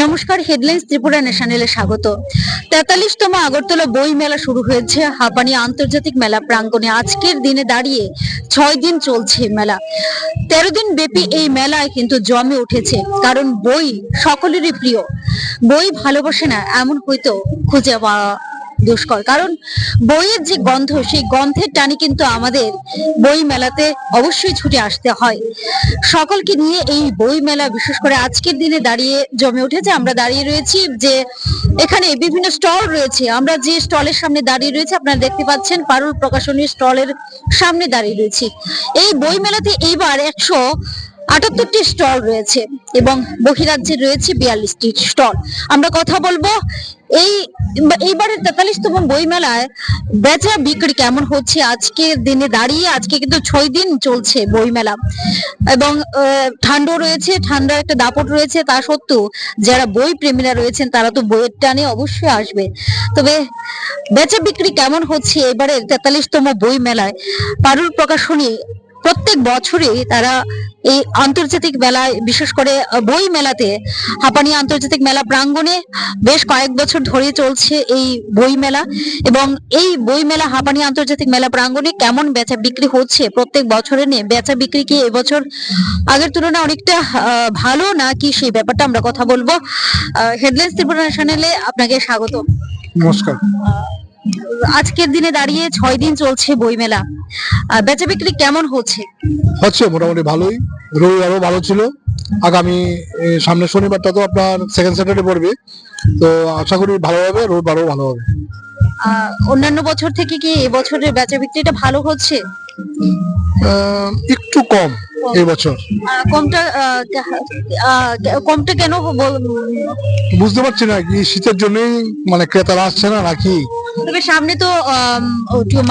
নমস্কার, হেডলাইন্স ত্রিপুরা ন্যাশনালে স্বাগত। ৪৩তম আগরতলা বই মেলা শুরু হয়েছে হাপানি আন্তর্জাতিক মেলা প্রাঙ্গণে। আজকের দিনে দাঁড়িয়ে ৬ দিন চলছে মেলা। ১৩ দিন ব্যাপী এই মেলায় কিন্তু জমে উঠেছে, কারণ বই সকলেরই প্রিয়। বই ভালোবাসে না এমন হয়তো খুঁজে পাওয়া দুষ্কর, কারণ বইয়ের যে গন্ধ, সেই গন্ধের টানে কিন্তু আমাদের বই মেলাতে অবশ্যই ছুটে আসতে হয়। সকলকে নিয়ে এই বই মেলা বিশেষ করে আজকের দিনে দাঁড়িয়ে জমে উঠেছে। আমরা দাঁড়িয়ে রয়েছি যে এখানে বিভিন্ন স্টল রয়েছে। আমরা যে স্টলের সামনে দাঁড়িয়ে রয়েছে, আপনারা দেখতে পাচ্ছেন পারুল প্রকাশনী স্টলের সামনে দাঁড়িয়ে রয়েছি। এই বই মেলাতে এইবার ১৭৮টি স্টল রয়েছে এবং বহিরাজ্যে রয়েছে ৪২টি স্টল। আমরা কথা বলবো এইবারের ৪৩তম বই মেলায় বেচা বিক্রি কেমন হচ্ছে আজকের দিনে দাঁড়িয়ে। আজকে কিন্তু ৬ দিন চলছে বই মেলা এবং ঠান্ডা রয়েছে, ঠান্ডার একটা দাপট রয়েছে। তা সত্ত্বেও যারা বই প্রেমীরা রয়েছেন তারা তো বইয়ের টানে অবশ্যই আসবে। তবে বেচা বিক্রি কেমন হচ্ছে এবারের ৪৩তম বই মেলায়? পারুল প্রকাশনী প্রত্যেক বছরে তারা এই আন্তর্জাতিক মেলায়, বিশেষ করে বই মেলাতে, হাপানি আন্তর্জাতিক মেলা প্রাঙ্গণে বেশ কয়েক বছর ধরে চলছে এই বই মেলা। এবং এই বই মেলা, হাপানি আন্তর্জাতিক মেলা প্রাঙ্গণে কেমন বেচা বিক্রি হচ্ছে প্রত্যেক বছরে নিয়ে, বেচা বিক্রি কি এবছর আগের তুলনায় অনেকটা ভালো নাকি, সেই ব্যাপারটা আমরা কথা বলবো। হেডলাইন্স ত্রিপুরা চ্যানেলে আপনাকে স্বাগত। নমস্কার। আজকের দিনে দাঁড়িয়ে ৬ দিন চলছে বই মেলা, বেচা বিক্রি কেমন হচ্ছে? মোটামুটি ভালোই। রবিবারও ভালো ছিল। আগামী সামনের শনিবারটা তো আপনার সেকেন্ড স্যাটারডে পড়বে, তো আশা করি ভালো হবে, রবিবারও ভালো হবে। অন্যান্য বছর থেকে কি এবছরের বেচা বিক্রিটা ভালো হচ্ছে? একটু কম এই বছর। কমটা কেন বুঝতে পারছি না, কি শীতের জন্যই মানে ক্রেতারা আসছে না নাকি? তবে সামনে তো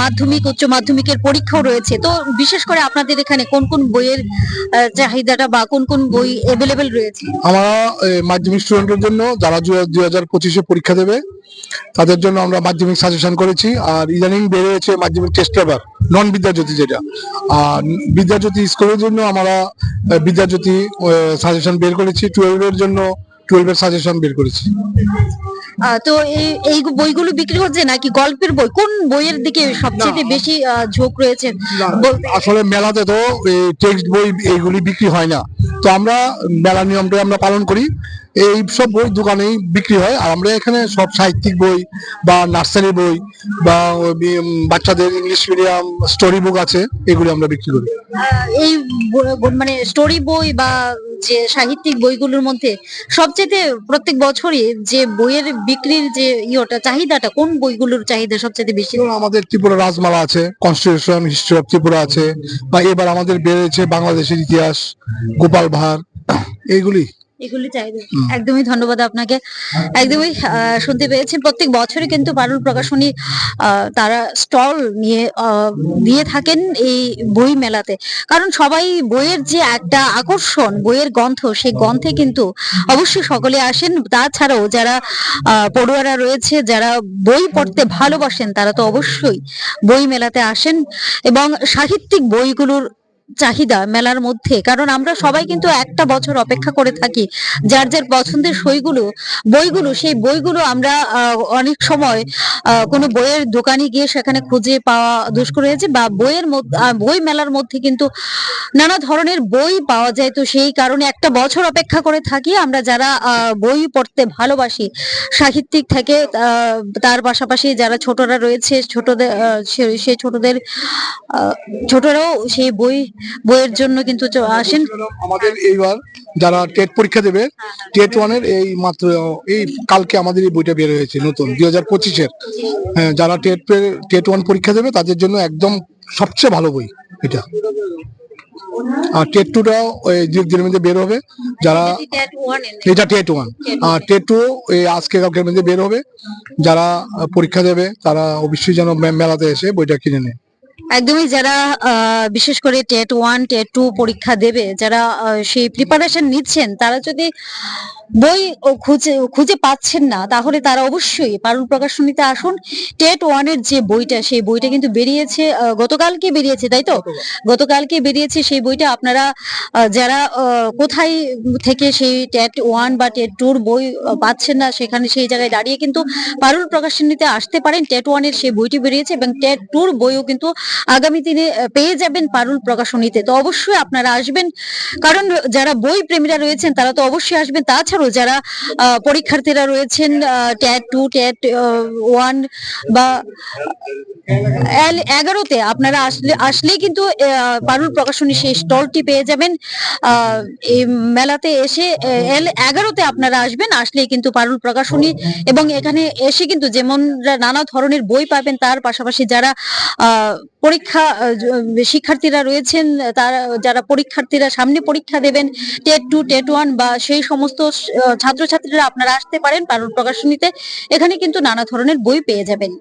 মাধ্যমিক, উচ্চ মাধ্যমিকের পরীক্ষাও রয়েছে, তো বিশেষ করে আপনাদের এখানে কোন কোন বইয়ের চাহিদাটা বা কোন কোন বই এভেলেবেল রয়েছে? আমরা মাধ্যমিক স্টুডেন্টের জন্য যারা 2025-এ পরীক্ষা দেবে তাদের জন্য আমরা মাধ্যমিক সাজেশন করেছি। আর ইদানিং বের হয়েছে মাধ্যমিক টেস্ট পেপার, নন বিদ্যাজ্যোতি যেটা। আর বিদ্যাজ্যোতি স্কুলের জন্য আমরা বিদ্যাজ্যোতি সাজেশন বের করেছি। 12-এর জন্য 12-এর সাজেশন বের করেছি। তো এই বইগুলো বিক্রি হচ্ছে নাকি গল্পের বই? কোন বইয়ের দিকে সবচেয়ে বেশি ঝোঁক রয়েছে? আসলে মেলাতে তো টেক্সট বই এইগুলি বিক্রি হয় না, তো আমরা মেলার নিয়মটা আমরা পালন করি। এই সব বই দোকানেই বিক্রি হয়, আর আমরা এখানে সব সাহিত্যিক বই বা নার্সারি বই বা বাচ্চাদের ইংলিশ মিডিয়াম স্টোরি বুক আছে, এগুলি আমরা বিক্রি করি। এই মানে স্টোরি বই বা যে সাহিত্যিক বইগুলোর মধ্যে সবচেয়ে প্রত্যেক বছরই যে বইয়ের বিক্রির যে চাহিদাটা, কোন বইগুলোর চাহিদা সবচেয়ে বেশি? আমাদের ত্রিপুরা রাজমালা আছে, কনস্টিটিউশন হিস্ট্রি অফ ত্রিপুরা আছে, বা এবার আমাদের বেড়েছে বাংলাদেশের ইতিহাস, গোপাল ভাঁড়, এইগুলি চাহিদা। একদমই ধন্যবাদ আপনাকে। একদমই শুনতে পেয়েছেন, প্রত্যেক বছরই কিন্তু পারুল প্রকাশনী তারা স্টল নিয়ে দিয়ে থাকেন এই বই মেলাতে, কারণ সবাই বইয়ের যে একটা আকর্ষণ, বইয়ের গন্ধ, সেই গন্ধে কিন্তু অবশ্যই সকলে আসেন। তাছাড়াও যারা পড়ুয়ারা রয়েছে, যারা বই পড়তে ভালোবাসেন, তারা তো অবশ্যই বই মেলাতে আসেন। এবং সাহিত্যিক বইগুলোর চাহিদা মেলার মধ্যে, কারণ আমরা সবাই কিন্তু একটা বছর অপেক্ষা করে থাকি যার যার পছন্দের বইগুলো, সেই বইগুলো আমরা অনেক সময় কোনো বইয়ের দোকানে গিয়ে সেখানে খুঁজে পাওয়া দুষ্কর হয়েছে, বা বই মেলার মধ্যে কিন্তু নানা ধরনের বই পাওয়া যায়। তো সেই কারণে একটা বছর অপেক্ষা করে থাকি আমরা যারা বই পড়তে ভালোবাসি, সাহিত্যিক থেকে তার পাশাপাশি যারা ছোটরা রয়েছে, সেই ছোটরাও সেই বইয়ের জন্য কিন্তু আসেন। আমাদের এইবার যারা টেট পরীক্ষা দেবে, টেট 1-এর এই মাত্র এই কালকে আমাদের এই বইটা বের হয়েছে নতুন 2025-এর। হ্যাঁ, যারা টেট 1 পরীক্ষা দেবে তাদের জন্য একদম সবচেয়ে ভালো বই এটা। আর টেট 2টাও ওই দিনের মধ্যে বের হবে। যারা এটা টেট 1, আর টেট 2 এই আজকে কালকের মধ্যে বের হবে। যারা পরীক্ষা দেবে তারা অবশ্যই যেন মেলাতে এসে বইটা কিনে নেয়। একদমই, যারা বিশেষ করে টেট 1, টেট 2 পরীক্ষা দেবে, যারা সেই প্রিপারেশন নিচ্ছেন, তারা যদি বই খুঁজে খুঁজে পাচ্ছেন না, তাহলে তারা অবশ্যই পারুল প্রকাশনীতে আসুন। টেট ওয়ান এর যে বইটা, সেই বইটা কিন্তু বেরিয়েছে, গতকালকে বেরিয়েছে, তাই তো? গতকালকে বেরিয়েছে সেই বইটা। আপনারা যারা কোথায় থেকে সেই টেট ওয়ান বা টেট টুর বই পাচ্ছেন না, সেখানে সেই জায়গায় দাঁড়িয়ে কিন্তু পারুল প্রকাশনীতে আসতে পারেন। টেট ওয়ান এর সেই বইটি বেরিয়েছে এবং টেট টুর বইও কিন্তু আগামী দিনে পেয়ে যাবেন পারুল প্রকাশনীতে। তো অবশ্যই আপনারা আসবেন, কারণ যারা বই প্রেমীরা রয়েছেন তারা তো অবশ্যই আসবেন। তাছাড়াও যারা পরীক্ষার্থীরা রয়েছেন টেট টু, টেট ওয়ান বা L11-তে, আপনারা আসলেই কিন্তু পারুল প্রকাশনী সেই স্টলটি পেয়ে যাবেন। এই মেলাতে এসে L11-তে আপনারা আসবেন, আসলেই কিন্তু পারুল প্রকাশনী, এবং এখানে এসে কিন্তু যেমন নানা ধরনের বই পাবেন, তার পাশাপাশি যারা পরীক্ষা শিক্ষার্থীরা রয়েছেন, তারা যারা পরীক্ষার্থীরা সামনে পরীক্ষা দেবেন টেট টু, টেট ওয়ান বা সেই সমস্ত ছাত্রছাত্রীরা আপনারা আসতে পারেন পারুল প্রকাশনীতে। এখানে কিন্তু নানা ধরনের বই পেয়ে যাবেন।